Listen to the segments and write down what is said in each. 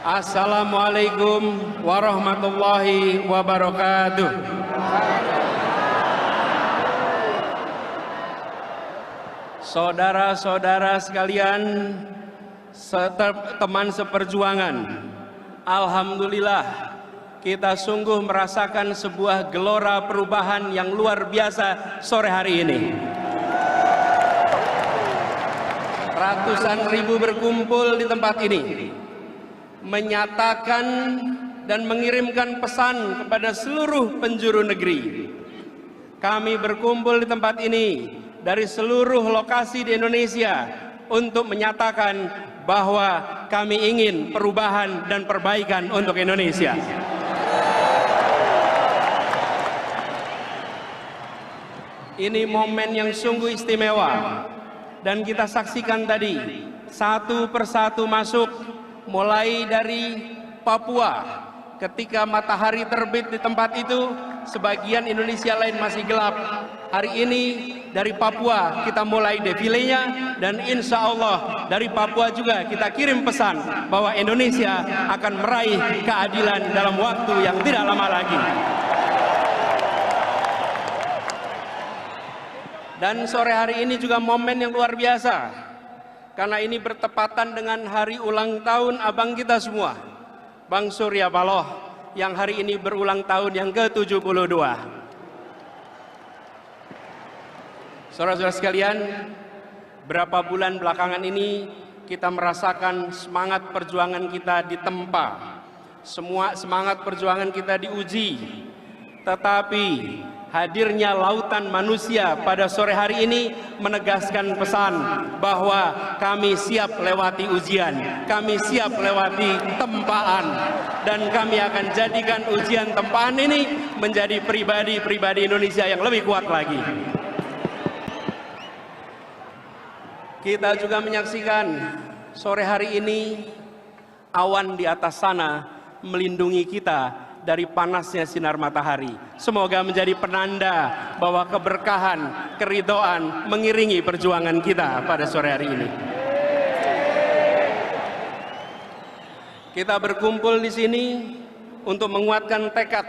Assalamualaikum warahmatullahi wabarakatuh. Saudara-saudara sekalian, teman seperjuangan, alhamdulillah kita sungguh merasakan sebuah gelora perubahan yang luar biasa sore hari ini. Ratusan ribu berkumpul di tempat ini, menyatakan dan mengirimkan pesan kepada seluruh penjuru negeri. Kami berkumpul di tempat ini dari seluruh lokasi di Indonesia untuk menyatakan bahwa kami ingin perubahan dan perbaikan untuk Indonesia. Ini momen yang sungguh istimewa dan kita saksikan tadi satu persatu masuk, mulai dari Papua ketika matahari terbit di tempat itu, sebagian Indonesia lain masih gelap. Hari ini dari Papua kita mulai defilenya, dan insya Allah dari Papua juga kita kirim pesan bahwa Indonesia akan meraih keadilan dalam waktu yang tidak lama lagi. Dan sore hari ini juga momen yang luar biasa, karena ini bertepatan dengan hari ulang tahun abang kita semua, Bang Surya Paloh, yang hari ini berulang tahun yang ke-72. Saudara-saudara sekalian, berapa bulan belakangan ini kita merasakan semangat perjuangan kita ditempa, semua semangat perjuangan kita diuji. Tetapi hadirnya lautan manusia pada sore hari ini menegaskan pesan bahwa kami siap lewati ujian, kami siap lewati tempaan, dan kami akan jadikan ujian tempaan ini menjadi pribadi-pribadi Indonesia yang lebih kuat lagi. Kita juga menyaksikan sore hari ini awan di atas sana melindungi kita dari panasnya sinar matahari. Semoga menjadi penanda bahwa keberkahan, keridhaan mengiringi perjuangan kita pada sore hari ini. Kita berkumpul di sini untuk menguatkan tekad,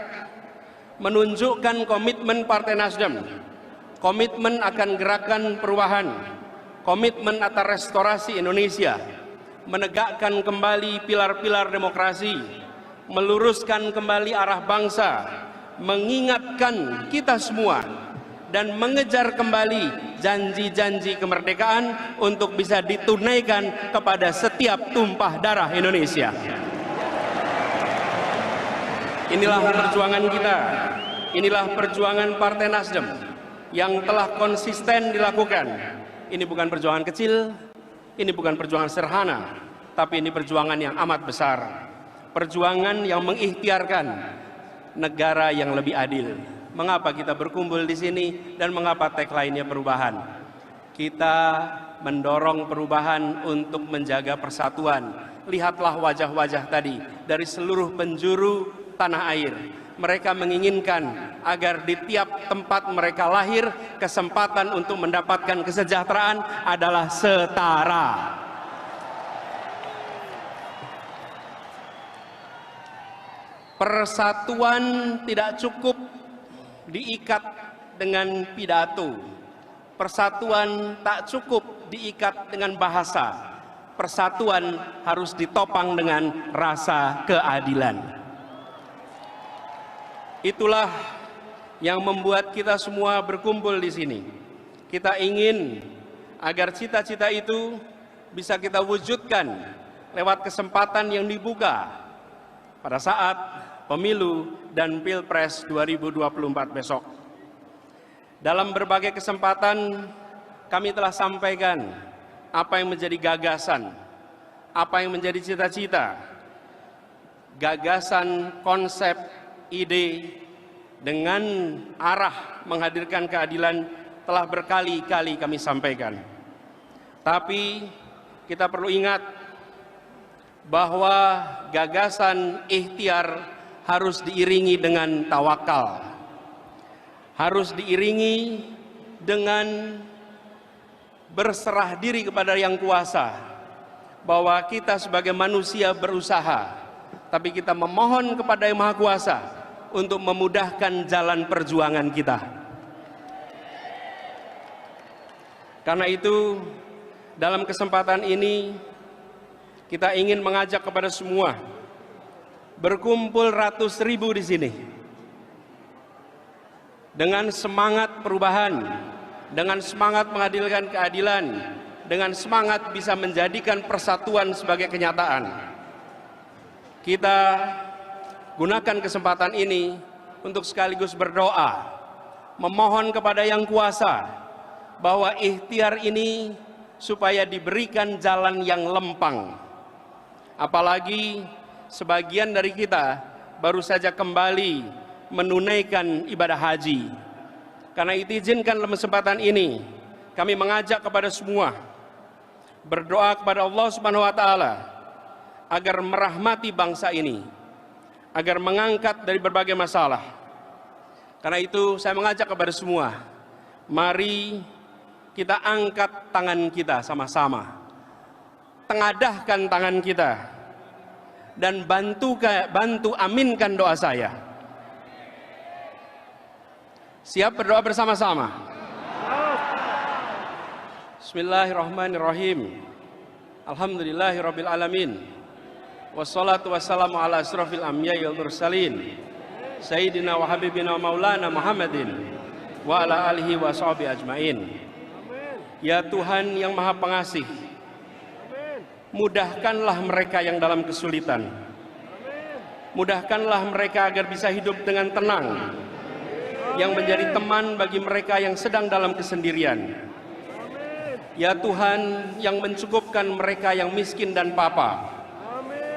menunjukkan komitmen Partai Nasdem, komitmen akan gerakan perubahan, komitmen atas restorasi Indonesia, menegakkan kembali pilar-pilar demokrasi, meluruskan kembali arah bangsa, mengingatkan kita semua, dan mengejar kembali janji-janji kemerdekaan untuk bisa ditunaikan kepada setiap tumpah darah Indonesia. Inilah perjuangan kita, inilah perjuangan Partai Nasdem yang telah konsisten dilakukan. Ini bukan perjuangan kecil, ini bukan perjuangan sederhana, tapi ini perjuangan yang amat besar. Perjuangan yang mengikhtiarkan negara yang lebih adil. Mengapa kita berkumpul di sini dan mengapa tagline-nya perubahan? Kita mendorong perubahan untuk menjaga persatuan. Lihatlah wajah-wajah tadi dari seluruh penjuru tanah air. Mereka menginginkan agar di tiap tempat mereka lahir, kesempatan untuk mendapatkan kesejahteraan adalah setara. Persatuan tidak cukup diikat dengan pidato. Persatuan tak cukup diikat dengan bahasa. Persatuan harus ditopang dengan rasa keadilan. Itulah yang membuat kita semua berkumpul di sini. Kita ingin agar cita-cita itu bisa kita wujudkan lewat kesempatan yang dibuka pada saat pemilu dan Pilpres 2024 besok. Dalam berbagai kesempatan kami telah sampaikan apa yang menjadi gagasan, apa yang menjadi cita-cita, gagasan, konsep, ide dengan arah menghadirkan keadilan telah berkali-kali kami sampaikan. Tapi kita perlu ingat bahwa gagasan ikhtiar harus diiringi dengan tawakal, harus diiringi dengan berserah diri kepada yang kuasa, bahwa kita sebagai manusia berusaha, tapi kita memohon kepada Yang Maha Kuasa untuk memudahkan jalan perjuangan kita. Karena itu, dalam kesempatan ini, kita ingin mengajak kepada semua, berkumpul ratus ribu di sini, dengan semangat perubahan, dengan semangat menghadirkan keadilan, dengan semangat bisa menjadikan persatuan sebagai kenyataan. Kita gunakan kesempatan ini untuk sekaligus berdoa, memohon kepada Yang Kuasa, bahwa ikhtiar ini supaya diberikan jalan yang lempang. Apalagi sebagian dari kita baru saja kembali menunaikan ibadah haji. Karena itu izinkan dalam kesempatan ini kami mengajak kepada semua berdoa kepada Allah Subhanahu wa taala agar merahmati bangsa ini, agar mengangkat dari berbagai masalah. Karena itu saya mengajak kepada semua, mari kita angkat tangan kita sama-sama, tengadahkan tangan kita, dan bantu aminkan doa saya. Siap berdoa bersama-sama? Bismillahirrahmanirrahim. Alhamdulillahirabbil alamin. Wassalatu wassalamu ala asrofil anbiya'i wal mursalin, Sayyidina wa habibina wa maulana Muhammadin wa ala alihi wa sahbihi ajmain. Ya Tuhan yang Maha Pengasih, mudahkanlah mereka yang dalam kesulitan. Mudahkanlah mereka agar bisa hidup dengan tenang, yang menjadi teman bagi mereka yang sedang dalam kesendirian. Ya Tuhan yang mencukupkan mereka yang miskin dan papa,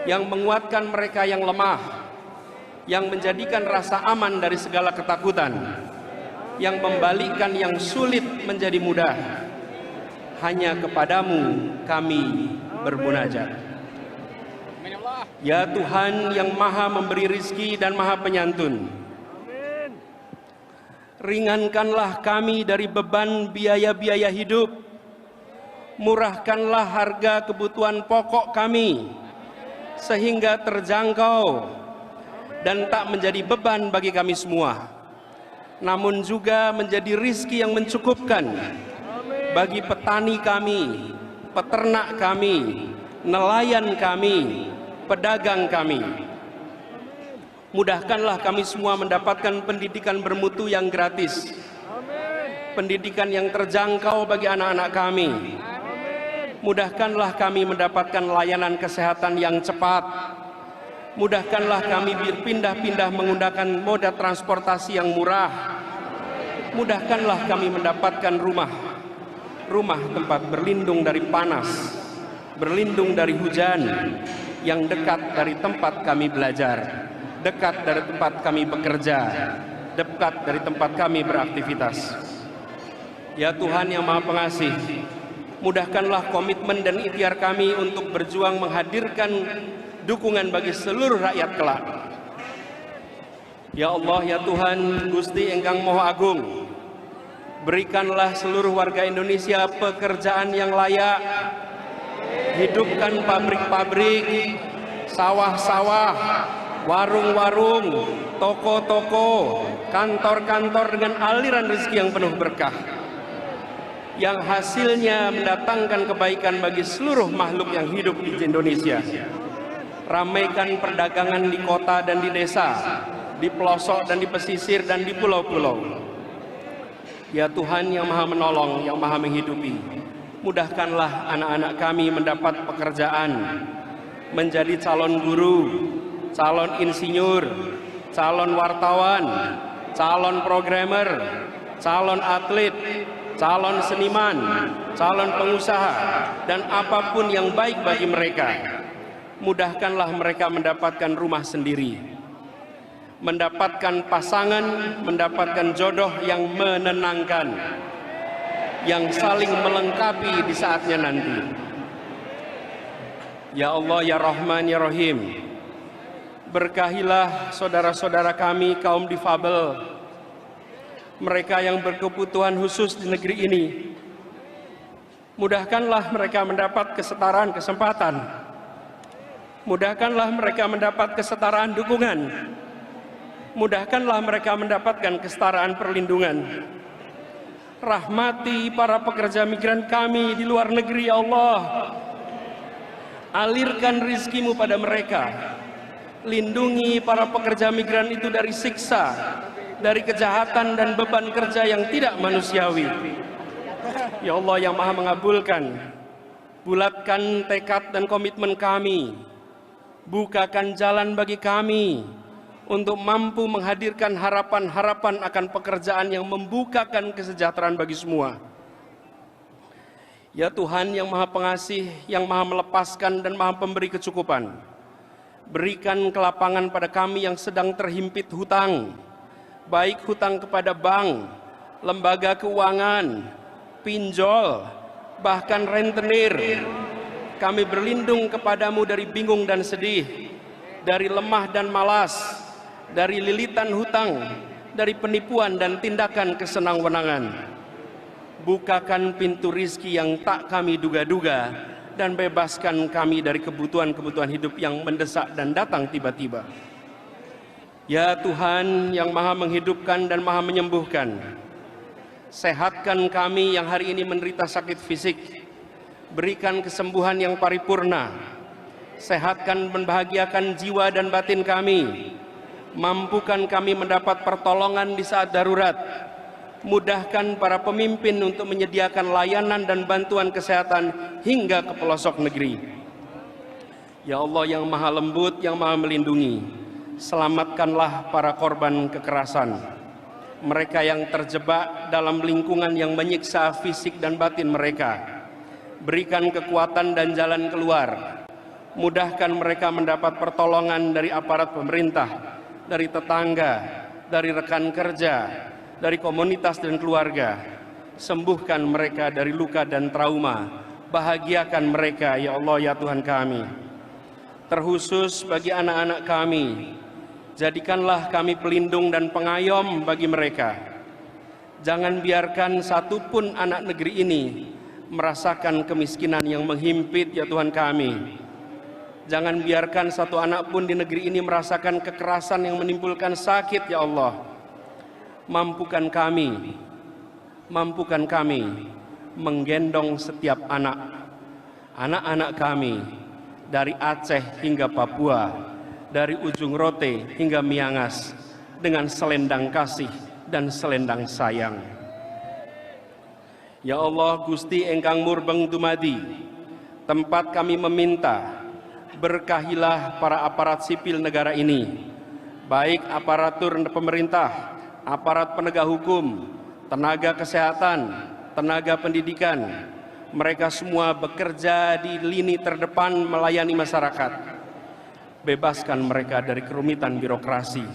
yang menguatkan mereka yang lemah, yang menjadikan rasa aman dari segala ketakutan, yang membalikkan yang sulit menjadi mudah. Hanya kepadamu kami bermunajat. Ya Tuhan yang Maha memberi rizki dan Maha penyantun, ringankanlah kami dari beban biaya-biaya hidup, murahkanlah harga kebutuhan pokok kami, sehingga terjangkau dan tak menjadi beban bagi kami semua, namun juga menjadi rizki yang mencukupkan bagi petani kami, peternak kami, nelayan kami, pedagang kami. Mudahkanlah kami semua mendapatkan pendidikan bermutu yang gratis, pendidikan yang terjangkau bagi anak-anak kami. Mudahkanlah kami mendapatkan layanan kesehatan yang cepat. Mudahkanlah kami berpindah-pindah menggunakan moda transportasi yang murah. Mudahkanlah kami mendapatkan rumah tempat berlindung dari panas, berlindung dari hujan, yang dekat dari tempat kami belajar, dekat dari tempat kami bekerja, dekat dari tempat kami beraktivitas. Ya Tuhan yang Maha Pengasih, mudahkanlah komitmen dan ikhtiar kami untuk berjuang menghadirkan dukungan bagi seluruh rakyat kelak. Ya Allah, ya Tuhan, Gusti Engkang Moho Agung, berikanlah seluruh warga Indonesia pekerjaan yang layak. Hidupkan pabrik-pabrik, sawah-sawah, warung-warung, toko-toko, kantor-kantor dengan aliran rezeki yang penuh berkah, yang hasilnya mendatangkan kebaikan bagi seluruh makhluk yang hidup di Indonesia. Ramaikan perdagangan di kota dan di desa, di pelosok dan di pesisir dan di pulau-pulau. Ya Tuhan yang Maha Menolong, yang Maha Menghidupi, mudahkanlah anak-anak kami mendapat pekerjaan, menjadi calon guru, calon insinyur, calon wartawan, calon programmer, calon atlet, calon seniman, calon pengusaha, dan apapun yang baik bagi mereka. Mudahkanlah mereka mendapatkan rumah sendiri, mendapatkan pasangan, mendapatkan jodoh yang menenangkan, yang saling melengkapi di saatnya nanti. Ya Allah, ya Rahman, ya Rahim, berkahilah saudara-saudara kami kaum difabel, mereka yang berkebutuhan khusus di negeri ini. Mudahkanlah mereka mendapat kesetaraan kesempatan. Mudahkanlah mereka mendapat kesetaraan dukungan. Mudahkanlah mereka mendapatkan kesetaraan perlindungan. Rahmati para pekerja migran kami di luar negeri, ya Allah. Alirkan rizkimu pada mereka. Lindungi para pekerja migran itu dari siksa, dari kejahatan dan beban kerja yang tidak manusiawi. Ya Allah yang Maha mengabulkan, bulatkan tekad dan komitmen kami. Bukakan jalan bagi kami untuk mampu menghadirkan harapan-harapan akan pekerjaan yang membukakan kesejahteraan bagi semua. Ya Tuhan yang Maha Pengasih, yang Maha melepaskan dan Maha pemberi kecukupan, berikan kelapangan pada kami yang sedang terhimpit hutang, baik hutang kepada bank, lembaga keuangan, pinjol, bahkan rentenir. Kami berlindung kepadamu dari bingung dan sedih, dari lemah dan malas, dari lilitan hutang, dari penipuan dan tindakan kesenang-wenangan. Bukakan pintu rizki yang tak kami duga-duga dan bebaskan kami dari kebutuhan-kebutuhan hidup yang mendesak dan datang tiba-tiba. Ya Tuhan yang Maha menghidupkan dan Maha menyembuhkan, sehatkan kami yang hari ini menderita sakit fisik. Berikan kesembuhan yang paripurna. Sehatkan dan bahagiakan jiwa dan batin kami. Mampukan kami mendapat pertolongan di saat darurat. Mudahkan para pemimpin untuk menyediakan layanan dan bantuan kesehatan hingga ke pelosok negeri. Ya Allah yang Maha lembut, yang Maha melindungi, selamatkanlah para korban kekerasan, mereka yang terjebak dalam lingkungan yang menyiksa fisik dan batin mereka. Berikan kekuatan dan jalan keluar. Mudahkan mereka mendapat pertolongan dari aparat pemerintah, dari tetangga, dari rekan kerja, dari komunitas dan keluarga. Sembuhkan mereka dari luka dan trauma. Bahagiakan mereka, ya Allah, ya Tuhan kami. Terkhusus bagi anak-anak kami, jadikanlah kami pelindung dan pengayom bagi mereka. Jangan biarkan satupun anak negeri ini merasakan kemiskinan yang menghimpit, ya Tuhan kami. Jangan biarkan satu anak pun di negeri ini merasakan kekerasan yang menimbulkan sakit, ya Allah. Mampukan kami menggendong setiap anak-anak kami dari Aceh hingga Papua, dari ujung Rote hingga Miangas, dengan selendang kasih dan selendang sayang. Ya Allah, Gusti engkang murbeng dumadi, tempat kami meminta, berkahilah para aparat sipil negara ini, baik aparatur pemerintah, aparat penegak hukum, tenaga kesehatan, tenaga pendidikan. Mereka semua bekerja di lini terdepan melayani masyarakat. Bebaskan mereka dari kerumitan birokrasi.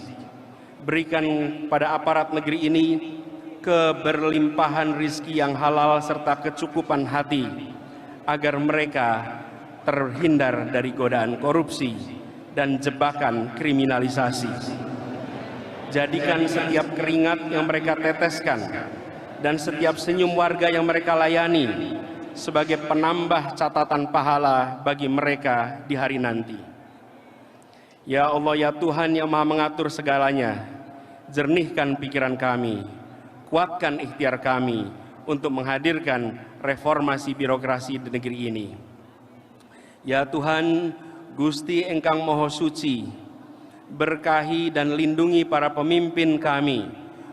Berikan pada aparat negeri ini keberlimpahan rizki yang halal serta kecukupan hati, agar mereka terhindar dari godaan korupsi dan jebakan kriminalisasi. Jadikan setiap keringat yang mereka teteskan dan setiap senyum warga yang mereka layani sebagai penambah catatan pahala bagi mereka di hari nanti. Ya Allah, ya Tuhan yang Maha mengatur segalanya, jernihkan pikiran kami, kuatkan ikhtiar kami untuk menghadirkan reformasi birokrasi di negeri ini. Ya Tuhan, Gusti engkang Maha Suci, berkahi dan lindungi para pemimpin kami,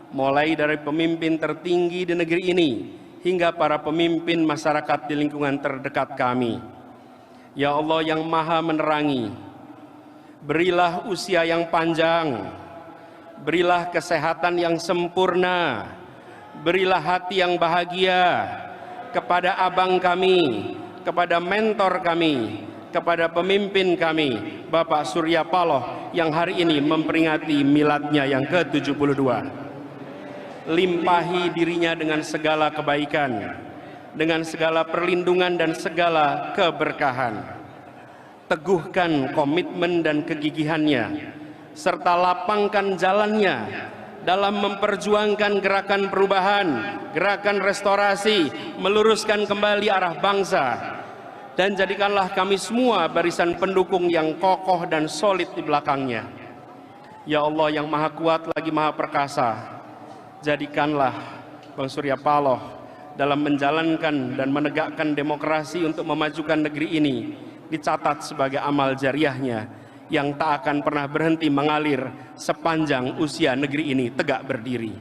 mulai dari pemimpin tertinggi di negeri ini hingga para pemimpin masyarakat di lingkungan terdekat kami. Ya Allah yang Maha menerangi, berilah usia yang panjang, berilah kesehatan yang sempurna, berilah hati yang bahagia kepada abang kami, kepada mentor kami, kepada pemimpin kami, Bapak Surya Paloh yang hari ini memperingati miladnya yang ke-72. Limpahi dirinya dengan segala kebaikan, dengan segala perlindungan dan segala keberkahan. Teguhkan komitmen dan kegigihannya, serta lapangkan jalannya dalam memperjuangkan gerakan perubahan, gerakan restorasi, meluruskan kembali arah bangsa. dan jadikanlah kami semua barisan pendukung yang kokoh dan solid di belakangnya. Ya Allah yang Maha Kuat lagi Maha Perkasa, jadikanlah Bang Surya Paloh dalam menjalankan dan menegakkan demokrasi untuk memajukan negeri ini dicatat sebagai amal jariahnya yang tak akan pernah berhenti mengalir sepanjang usia negeri ini tegak berdiri.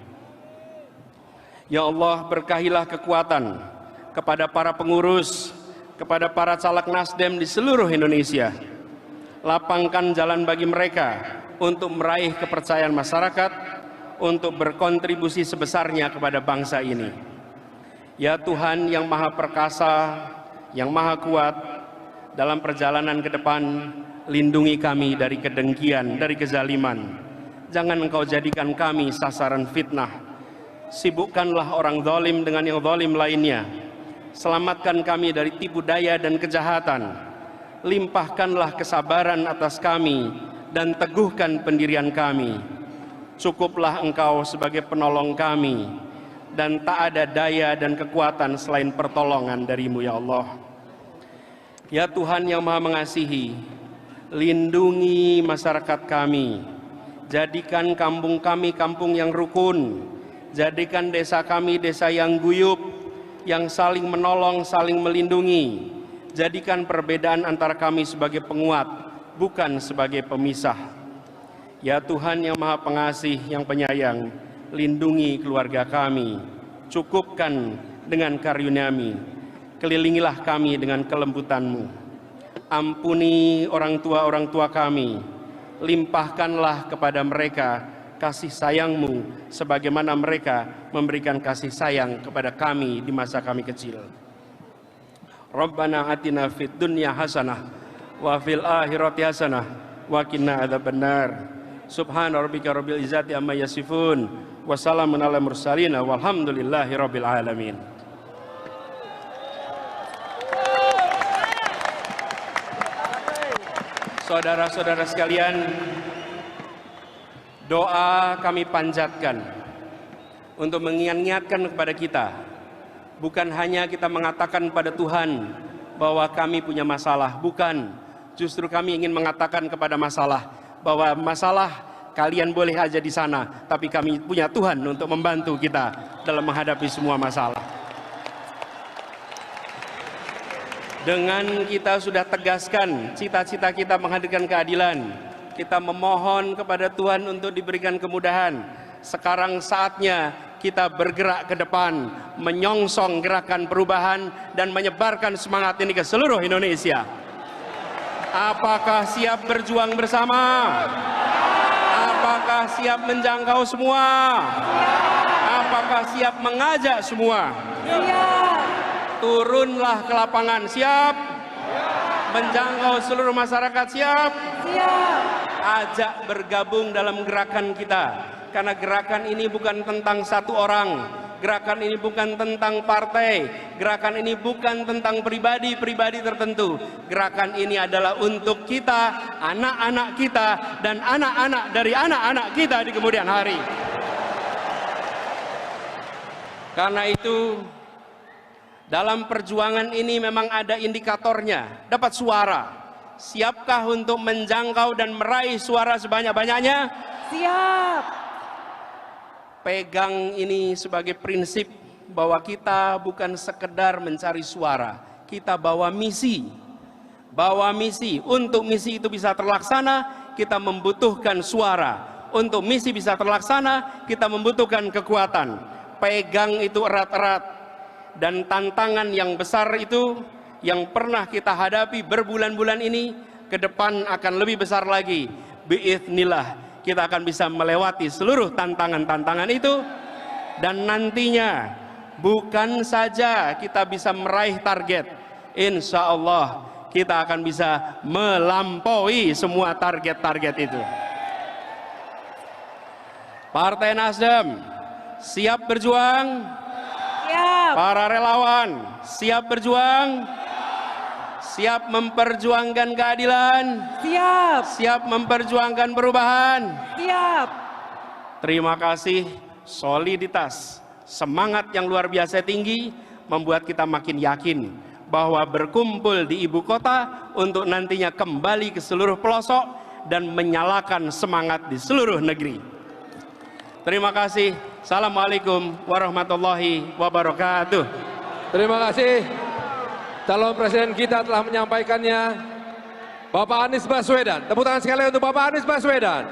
Ya Allah, berkahilah kekuatan kepada para pengurus, kepada para caleg Nasdem di seluruh Indonesia. Lapangkan jalan bagi mereka untuk meraih kepercayaan masyarakat, untuk berkontribusi sebesarnya kepada bangsa ini. Ya Tuhan yang Maha Perkasa, yang Maha Kuat, dalam perjalanan ke depan, lindungi kami dari kedengkian, dari kezaliman. Jangan Engkau jadikan kami sasaran fitnah. Sibukkanlah orang zalim dengan yang zalim lainnya. Selamatkan kami dari tipu daya dan kejahatan. Limpahkanlah kesabaran atas kami dan teguhkan pendirian kami. Cukuplah Engkau sebagai penolong kami, dan tak ada daya dan kekuatan selain pertolongan dari-Mu ya Allah. Ya Tuhan yang Maha Mengasihi, lindungi masyarakat kami. Jadikan kampung kami kampung yang rukun. Jadikan desa kami desa yang guyup, yang saling menolong, saling melindungi. Jadikan perbedaan antara kami sebagai penguat, bukan sebagai pemisah. Ya Tuhan yang Maha Pengasih, yang penyayang, lindungi keluarga kami, cukupkan dengan karunia-Mu, kelilingilah kami dengan kelembutan-Mu. Ampuni orang tua kami, limpahkanlah kepada mereka kasih sayang-Mu sebagaimana mereka memberikan kasih sayang kepada kami di masa kami kecil. Rabbana atina fid dunya hasanah wa fil akhirati hasanah wa qina adzabannar. Subhana rabbika rabbil izzati amma yasifun wa salamun alal mursalin walhamdulillahi rabbil alamin. Saudara-saudara sekalian, doa kami panjatkan untuk mengingatkan kepada kita, bukan hanya kita mengatakan pada Tuhan bahwa kami punya masalah, bukan. Justru kami ingin mengatakan kepada masalah bahwa masalah kalian boleh aja di sana, tapi kami punya Tuhan untuk membantu kita dalam menghadapi semua masalah. Dengan kita sudah tegaskan cita-cita kita menghadirkan keadilan, kita memohon kepada Tuhan untuk diberikan kemudahan. Sekarang saatnya kita bergerak ke depan, menyongsong gerakan perubahan dan menyebarkan semangat ini ke seluruh Indonesia. Apakah siap berjuang bersama? Apakah siap menjangkau semua? Apakah siap mengajak semua? Turunlah ke lapangan, siap? Menjangkau seluruh masyarakat, siap? Ajak bergabung dalam gerakan kita, karena gerakan ini bukan tentang satu orang, gerakan ini bukan tentang partai, gerakan ini bukan tentang pribadi-pribadi tertentu. Gerakan ini adalah untuk kita, anak-anak kita, dan anak-anak dari anak-anak kita di kemudian hari. Karena itu, dalam perjuangan ini memang ada indikatornya, dapat suara. Siapkah untuk menjangkau dan meraih suara sebanyak-banyaknya? Siap. Pegang ini sebagai prinsip bahwa kita bukan sekedar mencari suara, kita bawa misi. Bawa misi. Untuk misi itu bisa terlaksana, kita membutuhkan suara. Untuk misi bisa terlaksana, kita membutuhkan kekuatan. Pegang itu erat-erat. Dan tantangan yang besar itu yang pernah kita hadapi berbulan-bulan ini, ke depan akan lebih besar lagi. Biiznillah, kita akan bisa melewati seluruh tantangan-tantangan itu. Dan nantinya bukan saja kita bisa meraih target, insya Allah kita akan bisa melampaui semua target-target itu. Partai Nasdem siap berjuang. Siap. Para relawan siap berjuang, siap memperjuangkan keadilan, Siap. siap memperjuangkan perubahan. Siap. Terima kasih. Soliditas, semangat yang luar biasa tinggi membuat kita makin yakin bahwa berkumpul di ibu kota untuk nantinya kembali ke seluruh pelosok dan menyalakan semangat di seluruh negeri. Terima kasih. Assalamualaikum warahmatullahi wabarakatuh. Terima kasih. Calon presiden kita telah menyampaikannya, Bapak Anies Baswedan. Tepuk tangan sekali untuk Bapak Anies Baswedan.